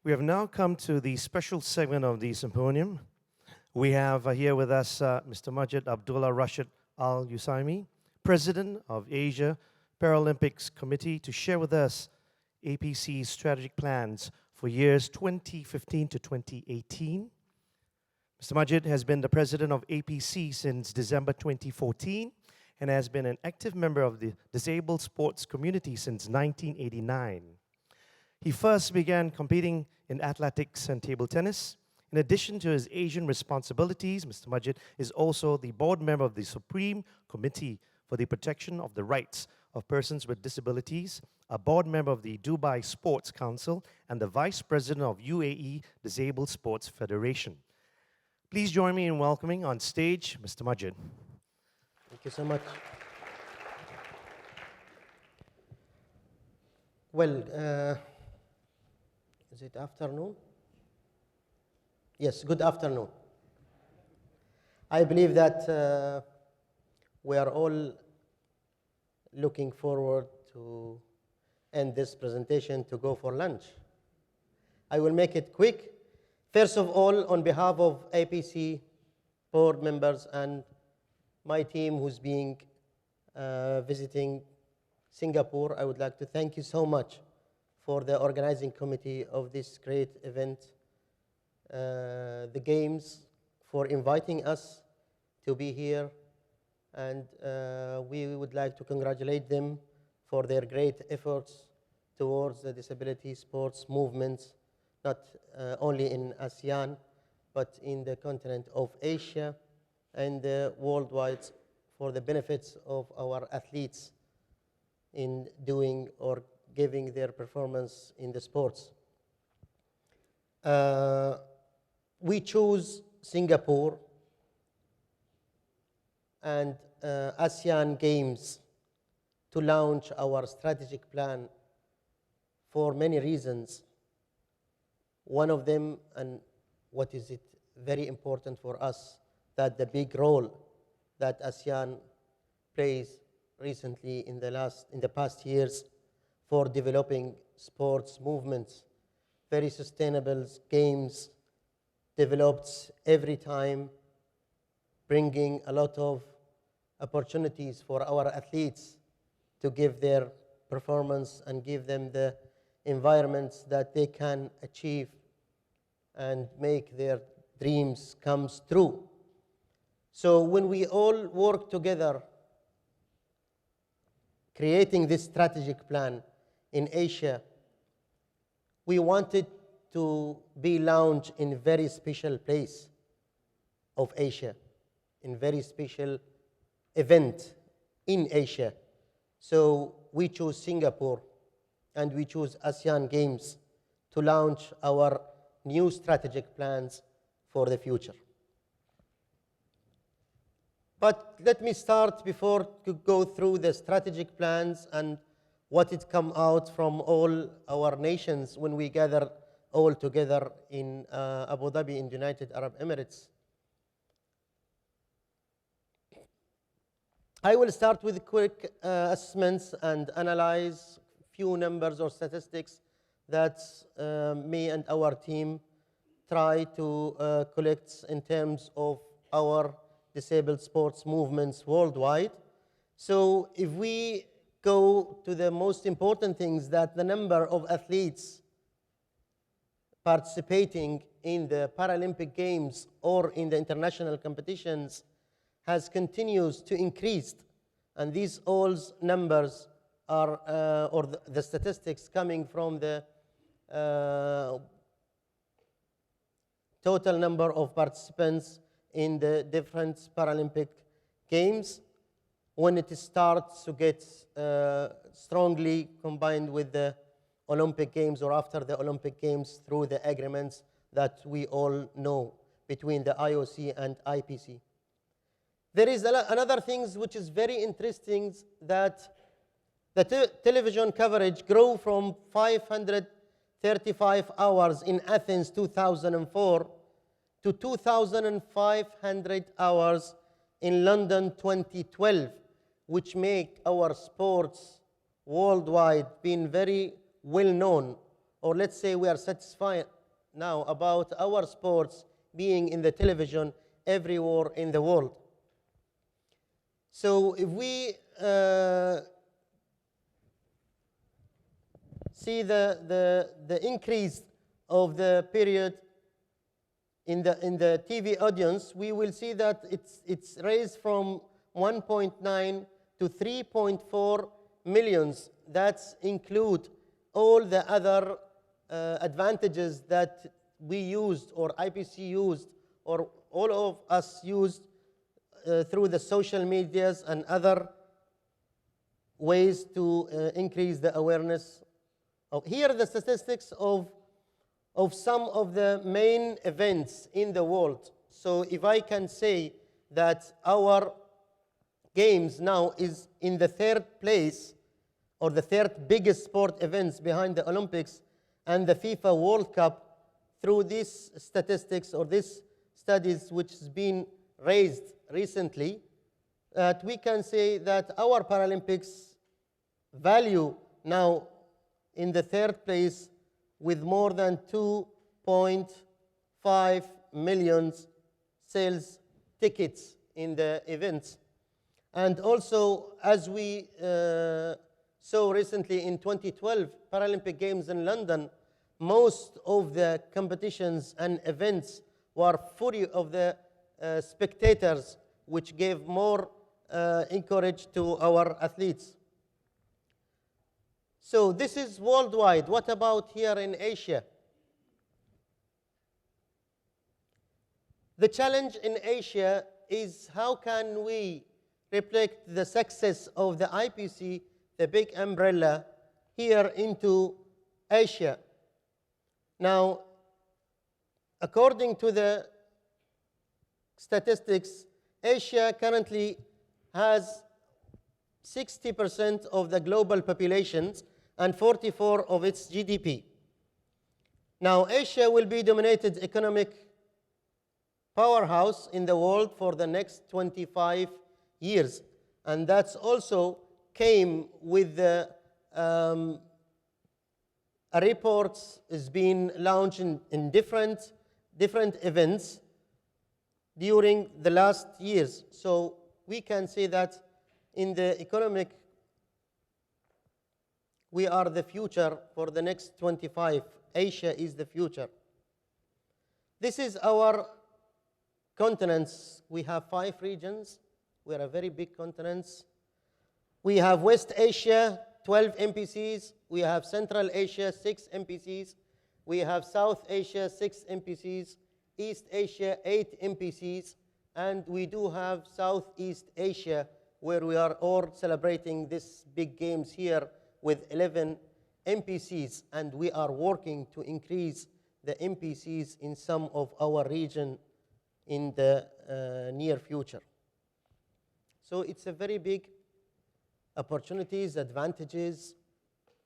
We have now come to the special segment of the symposium. We have here with us Mr. Majid Abdulla Rashed Al Usaimi, President of Asia Paralympics Committee, to share with us APC Strategic Plans for years 2015 to 2018. Mr. Majid has been the President of APC since December 2014 and has been an active member of the disabled sports community since 1989. He first began competing in athletics and table tennis. In addition to his Asian responsibilities, Mr. Majid is also the board member of the Supreme Committee for the Protection of the Rights of Persons with Disabilities, a board member of the Dubai Sports Council, and the Vice President of UAE Disabled Sports Federation. Please join me in welcoming on stage Mr. Majid. Thank you so much. Well, is it afternoon? Yes, good afternoon. I believe that we are all looking forward to end this presentation to go for lunch. I will make it quick. First of all, on behalf of APC board members and my team who's being visiting Singapore, I would like to thank you so much for the organizing committee of this great event, the Games, for inviting us to be here. And we would like to congratulate them for their great efforts towards the disability sports movements, not only in ASEAN, but in the continent of Asia and worldwide, for the benefits of our athletes in doing or giving their performance in the sports. We chose Singapore and ASEAN Games to launch our strategic plan for many reasons. One of them, and what is it very important for us, that the big role that ASEAN plays recently in the past years for developing sports movements, very sustainable games developed every time, bringing a lot of opportunities for our athletes to give their performance and give them the environments that they can achieve and make their dreams come true. So when we all work together, creating this strategic plan in Asia, we wanted to be launched in a very special place of Asia, in very special event in Asia. So we chose Singapore and we chose ASEAN Games to launch our new strategic plans for the future. But let me start before to go through the strategic plans and what it come out from all our nations when we gather all together in Abu Dhabi in the United Arab Emirates. I will start with quick assessments and analyze few numbers or statistics that me and our team try to collect in terms of our disabled sports movements worldwide. So if we go to the most important things, that the number of athletes participating in the Paralympic Games or in the international competitions has continues to increase. And these all numbers are, or the statistics coming from the total number of participants in the different Paralympic Games when it starts to get strongly combined with the Olympic Games or after the Olympic Games through the agreements that we all know between the IOC and IPC. There is another thing which is very interesting, that the television coverage grew from 535 hours in Athens 2004 to 2,500 hours in London 2012, which make our sports worldwide being very well known or let's say we are satisfied now about our sports being in the television everywhere in the world. So if we see the increase of the period in the TV audience, we will see that it's raised from 1.9 to 3.4 millions. That include all the other advantages that we used, or IPC used, or all of us used through the social medias and other ways to increase the awareness. Here are the statistics of some of the main events in the world. So if I can say that our games now is in the third place, or the third biggest sport events behind the Olympics and the FIFA World Cup, through these statistics or these studies which has been raised recently, that we can say that our Paralympics value now in the third place with more than 2.5 million sales tickets in the events. And also, as we saw recently in 2012 Paralympic Games in London, most of the competitions and events were full of the spectators, which gave more encourage to our athletes. So this is worldwide. What about here in Asia? The challenge in Asia is how can we reflect the success of the IPC, the big umbrella, here into Asia. Now, according to the statistics, Asia currently has 60% of the global population and 44% of its GDP. Now, Asia will be dominated economic powerhouse in the world for the next 25 years. And that's also came with the a report is being launched in different events during the last years. So we can say that in the economic, we are the future for the next 25. Asia is the future. This is our continents. We have 5 regions. We are a very big continent. We have West Asia, 12 MPCs. We have Central Asia, 6 MPCs. We have South Asia, 6 MPCs. East Asia, 8 MPCs. And we do have Southeast Asia, where we are all celebrating this big games here with 11 MPCs. And we are working to increase the MPCs in some of our region in the near future. So it's a very big opportunities, advantages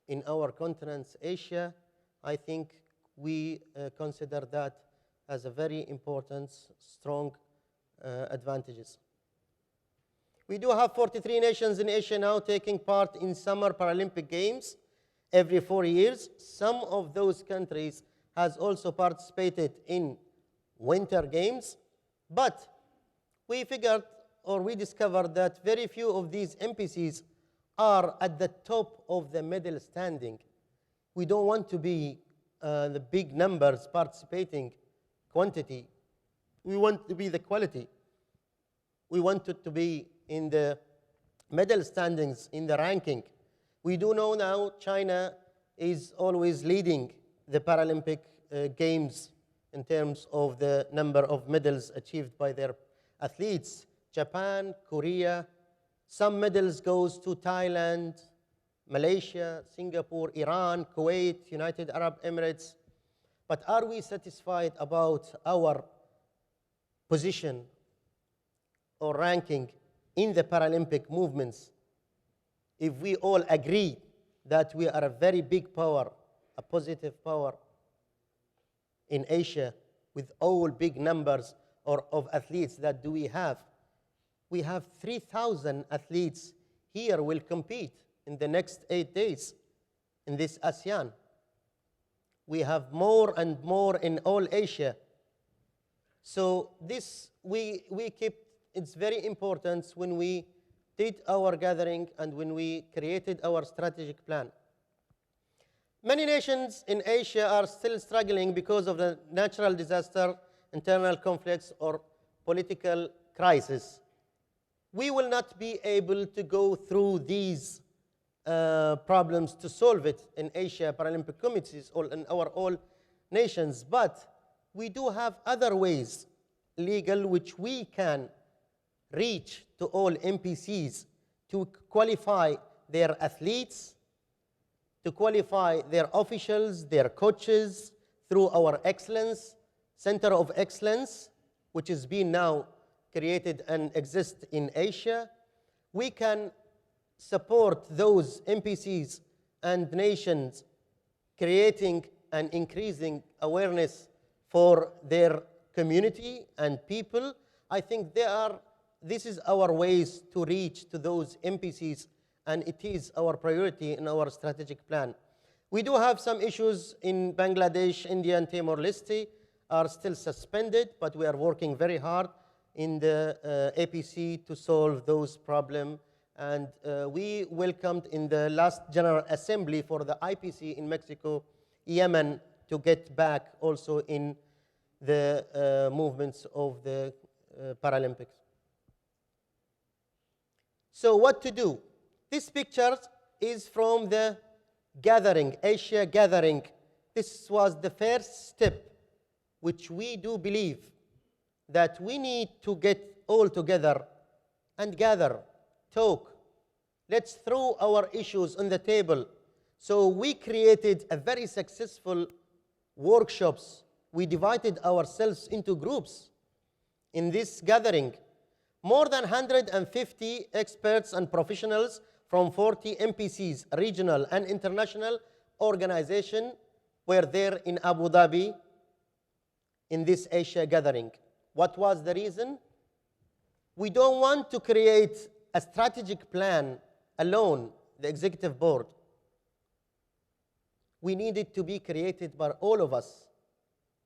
in our continent, Asia. I think we consider that as a very important, strong advantages. We do have 43 nations in Asia now taking part in Summer Paralympic Games every 4 years. Some of those countries has also participated in Winter Games, but we figured, or we discovered, that very few of these MPCs are at the top of the medal standing. We don't want to be the big numbers participating quantity. We want to be the quality. We want it to be in the medal standings, in the ranking. We do know now China is always leading the Paralympic Games in terms of the number of medals achieved by their athletes. Japan, Korea, some medals goes to Thailand, Malaysia, Singapore, Iran, Kuwait, United Arab Emirates. But are we satisfied about our position or ranking in the Paralympic movements if we all agree that we are a very big power, a positive power in Asia with all big numbers of athletes that do we have? We have 3,000 athletes here will compete in the next 8 days in this ASEAN. We have more and more in all Asia. So this, we keep, it's very important when we did our gathering and when we created our strategic plan. Many nations in Asia are still struggling because of the natural disaster, internal conflicts, or political crisis. We will not be able to go through these problems to solve it in Asia Paralympic committees or in our all nations, but we do have other ways, legal, which we can reach to all MPCs to qualify their athletes, to qualify their officials, their coaches, through our excellence, Center of Excellence, which has been now created and exists in Asia. We can support those MPCs and nations creating and increasing awareness for their community and people. I think this is our ways to reach to those MPCs, and it is our priority in our strategic plan. We do have some issues in Bangladesh, India, and Timor-Leste are still suspended, but we are working very hard in the APC to solve those problems. And we welcomed in the last General Assembly for the IPC in Mexico, Yemen, to get back also in the movements of the Paralympics. So what to do? This picture is from the gathering, Asia gathering. This was the first step, which we do believe that we need to get all together and gather, talk. Let's throw our issues on the table. So we created a very successful workshops. We divided ourselves into groups in this gathering. More than 150 experts and professionals from 40 MPCs, regional and international organizations were there in Abu Dhabi in this Asia gathering. What was the reason? We don't want to create a strategic plan alone, the executive board. We need it to be created by all of us.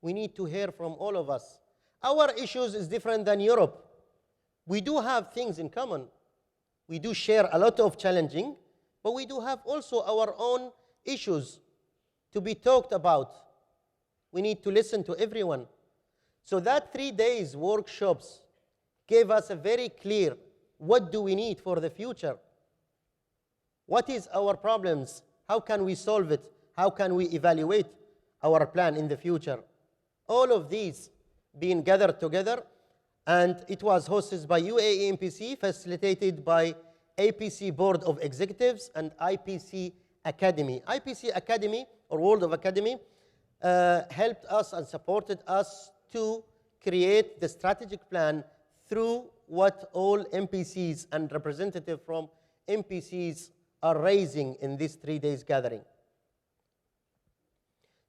We need to hear from all of us. Our issues is different than Europe. We do have things in common. We do share a lot of challenging, but we do have also our own issues to be talked about. We need to listen to everyone. So that 3 days workshops gave us a very clear, what do we need for the future? What is our problems? How can we solve it? How can we evaluate our plan in the future? All of these being gathered together, and it was hosted by UAE MPC, facilitated by APC Board of Executives and IPC Academy. IPC Academy, or World of Academy, helped us and supported us to create the strategic plan through what all MPCs and representatives from MPCs are raising in this 3 days gathering.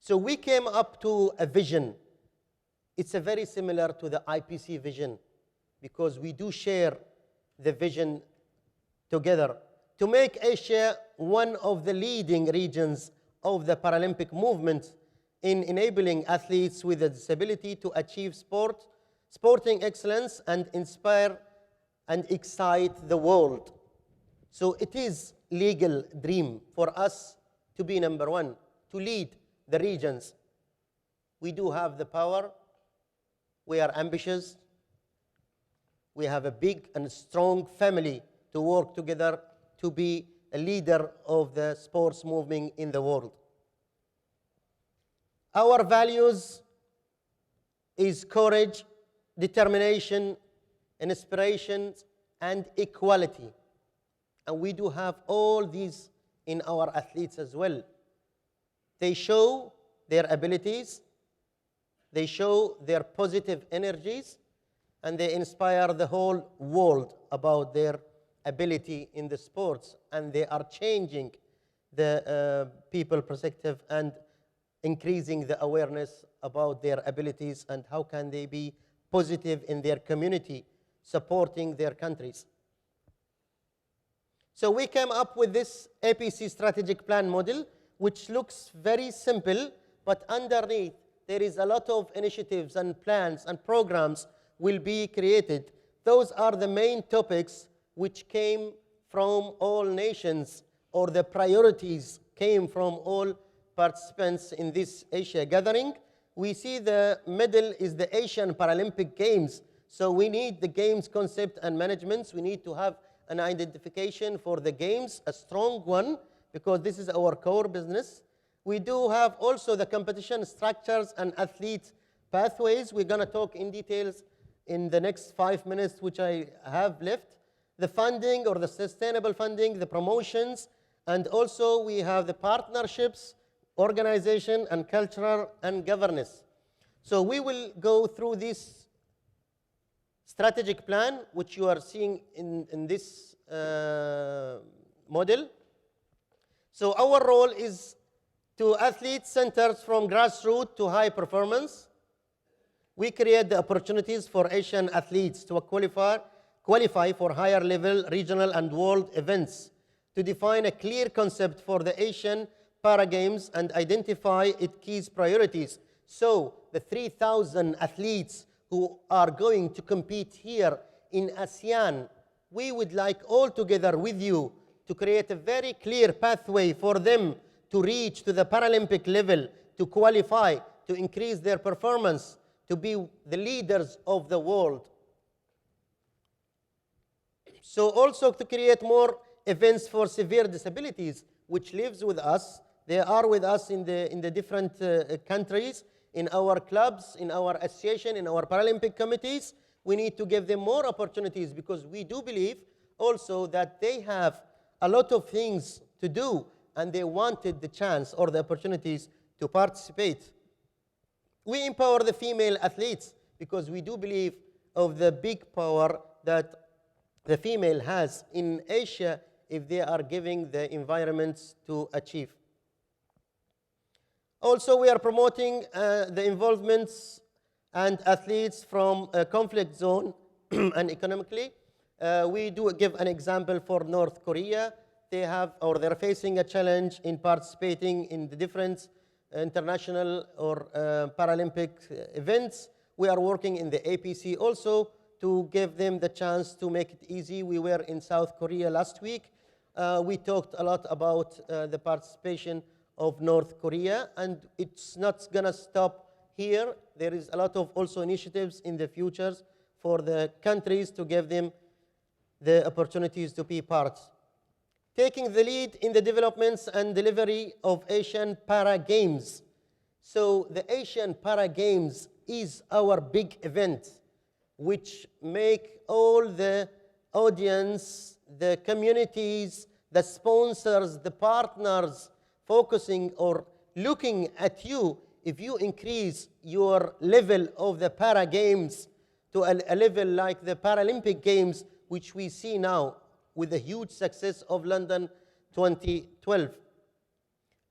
So we came up to a vision. It's a very similar to the IPC vision because we do share the vision together to make Asia one of the leading regions of the Paralympic movement in enabling athletes with a disability to achieve sporting excellence and inspire and excite the world. So it is legal dream for us to be number one, to lead the regions. We do have the power. We are ambitious. We have a big and strong family to work together to be a leader of the sports movement in the world. Our values is courage, determination, inspiration, and equality. And we do have all these in our athletes as well. They show their abilities, they show their positive energies, and they inspire the whole world about their ability in the sports, and they are changing the people perspective and increasing the awareness about their abilities and how can they be positive in their community, supporting their countries. So we came up with this APC strategic plan model, which looks very simple, but underneath, there is a lot of initiatives and plans and programs will be created. Those are the main topics which came from all nations, or the priorities came from all participants in this Asia gathering. We see the middle is the Asian Paralympic Games. So we need the games concept and management. We need to have an identification for the games, a strong one, because this is our core business. We do have also the competition structures and athlete pathways. We're going to talk in details in the next 5 minutes, which I have left. The funding or the sustainable funding, the promotions, and also we have the partnerships, organization, and cultural and governance. So we will go through this strategic plan, which you are seeing in this model. So our role is to athlete centers from grassroots to high performance. We create the opportunities for Asian athletes to qualify for higher level regional and world events, to define a clear concept for the Asian Para Games and identify its key priorities. So the 3,000 athletes who are going to compete here in ASEAN, we would like all together with you to create a very clear pathway for them to reach to the Paralympic level, to qualify, to increase their performance, to be the leaders of the world. So also to create more events for severe disabilities, which lives with us. They are with us in the different countries, in our clubs, in our association, in our Paralympic committees. We need to give them more opportunities, because we do believe also that they have a lot of things to do and they wanted the chance or the opportunities to participate. We empower the female athletes because we do believe of the big power that the female has in Asia if they are giving the environments to achieve. Also, we are promoting the involvements and athletes from a conflict zone and economically. We do give an example for North Korea. They're facing a challenge in participating in the different international or Paralympic events. We are working in the APC also to give them the chance to make it easy. We were in South Korea last week. We talked a lot about the participation of North Korea, and it's not gonna stop here. There is a lot of also initiatives in the futures for the countries to give them the opportunities to be part. Taking the lead in the developments and delivery of Asian Para Games. So the Asian Para Games is our big event, which make all the audience, the communities, the sponsors, the partners focusing or looking at you. If you increase your level of the Para Games to a level like the Paralympic Games, which we see now with the huge success of London 2012.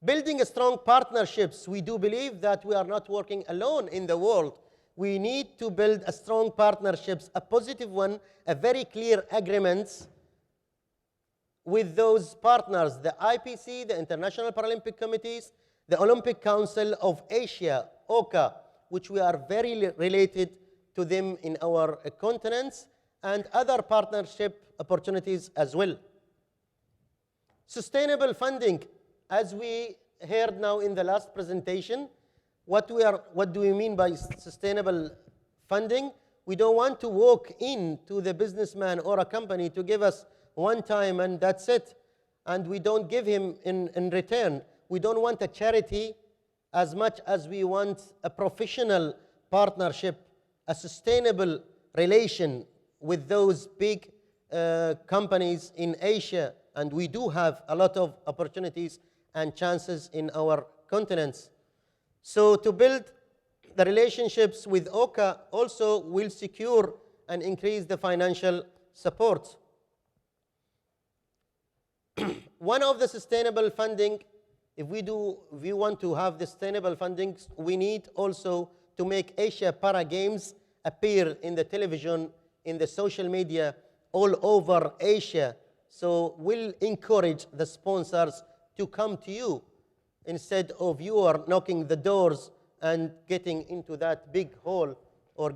Building strong partnerships, we do believe that we are not working alone in the world. We need to build a strong partnerships, a positive one, a very clear agreements with those partners, the IPC, the International Paralympic Committees, the Olympic Council of Asia, OCA, which we are very related to them in our continents, and other partnership opportunities as well. Sustainable funding, as we heard now in the last presentation, what do we mean by sustainable funding? We don't want to walk into the businessman or a company to give us one time and that's it, and we don't give him in return. We don't want a charity as much as we want a professional partnership, a sustainable relation with those big companies in Asia, and we do have a lot of opportunities and chances in our continents. So to build the relationships with OCA also will secure and increase the financial support. One of the sustainable funding, if we want to have the sustainable funding, we need also to make Asia Para Games appear in the television, in the social media, all over Asia. So we'll encourage the sponsors to come to you instead of you are knocking the doors and getting into that big hole or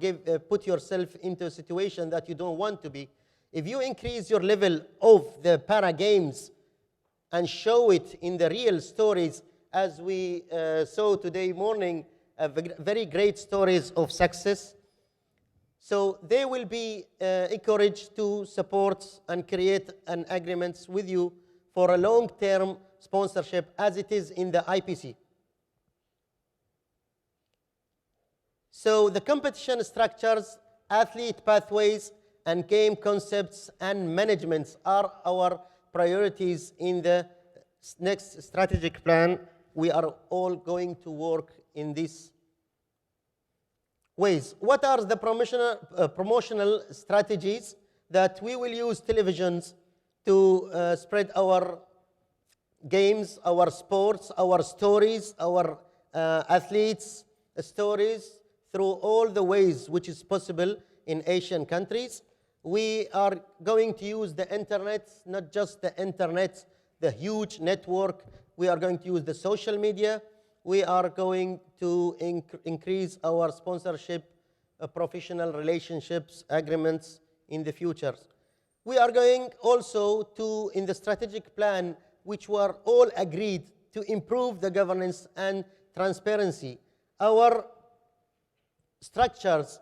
put yourself into a situation that you don't want to be. If you increase your level of the para games and show it in the real stories, as we saw today morning, very great stories of success. So they will be encouraged to support and create an agreements with you for a long-term sponsorship as it is in the IPC. So the competition structures, athlete pathways, and game concepts and managements are our priorities in the next strategic plan. We are all going to work in these ways. What are the promotional strategies that we will use televisions to spread our games, our sports, our stories, our athletes' stories through all the ways which is possible in Asian countries? We are going to use the internet, not just the internet, the huge network. We are going to use the social media. We are going to increase our sponsorship, professional relationships, agreements in the future. We are going also to, in the strategic plan, which were all agreed to improve the governance and transparency. Our structures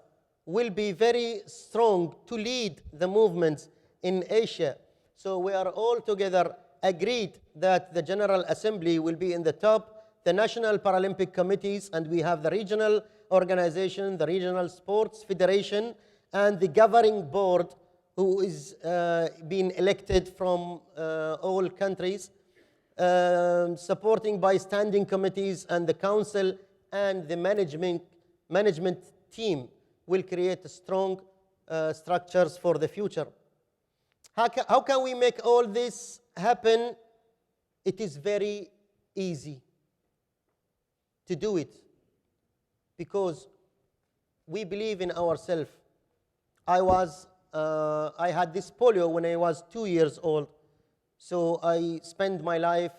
will be very strong to lead the movements in Asia. So we are all together agreed that the General Assembly will be in the top, the National Paralympic Committees, and we have the regional organization, the Regional Sports Federation, and the governing board who is being elected from all countries, supporting by standing committees, and the council and the management team will create strong structures for the future. How can we make all this happen? It is very easy to do it because we believe in ourselves. I had this polio when I was 2 years old, so I spent my life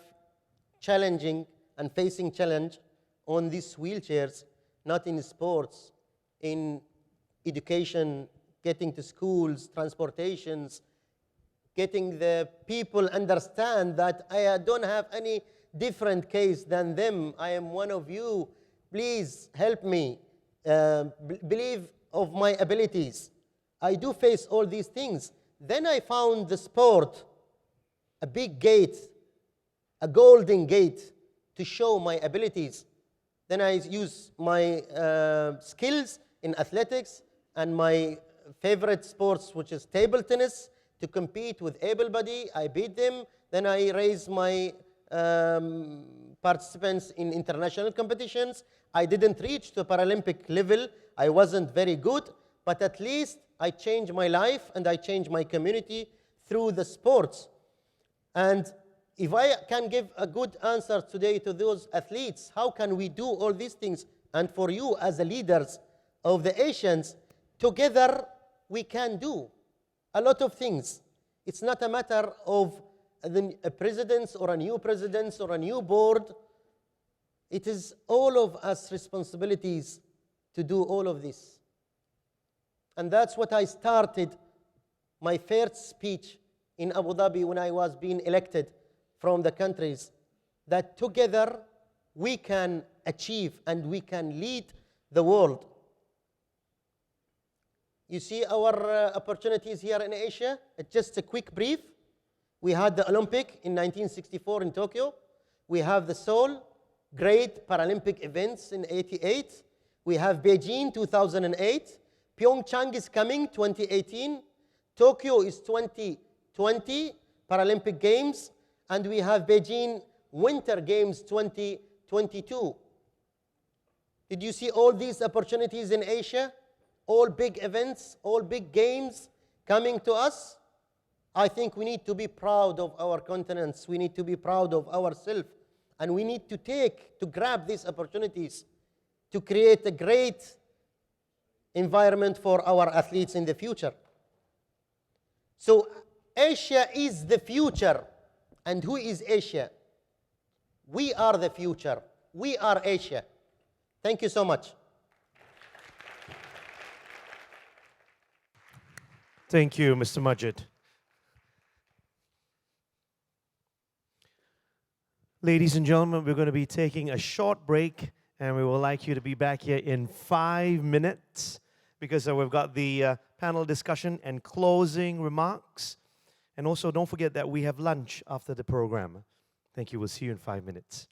challenging and facing challenge on these wheelchairs, not in sports, in education, getting to schools, transportations, getting the people understand that I don't have any different case than them. I am one of you. Please help me. Believe of my abilities. I do face all these things. Then I found the sport, a big gate, a golden gate to show my abilities. Then I use my skills in athletics and my favorite sports, which is table tennis, to compete with able-bodied. I beat them. Then I raise my participants in international competitions. I didn't reach the Paralympic level. I wasn't very good, but at least I changed my life and I changed my community through the sports. And if I can give a good answer today to those athletes, how can we do all these things? And for you as the leaders of the Asians, together we can do a lot of things. It's not a matter of a president or a new president or a new board. It is all of us responsibilities to do all of this. And that's what I started my first speech in Abu Dhabi when I was being elected from the countries, that together we can achieve and we can lead the world. You see our opportunities here in Asia. Just a quick brief. We had the Olympic in 1964 in Tokyo. We have the Seoul, great Paralympic events in '88. We have Beijing 2008. Pyeongchang is coming 2018. Tokyo is 2020 Paralympic Games. And we have Beijing Winter Games 2022. Did you see all these opportunities in Asia? All big events, all big games coming to us? I think we need to be proud of our continents. We need to be proud of ourselves. And we need to grab these opportunities to create a great environment for our athletes in the future. So Asia is the future. And who is Asia? We are the future. We are Asia. Thank you so much. Thank you, Mr. Majid. Ladies and gentlemen, we're going to be taking a short break, and we would like you to be back here in 5 minutes because we've got the panel discussion and closing remarks. And also, don't forget that we have lunch after the program. Thank you. We'll see you in 5 minutes.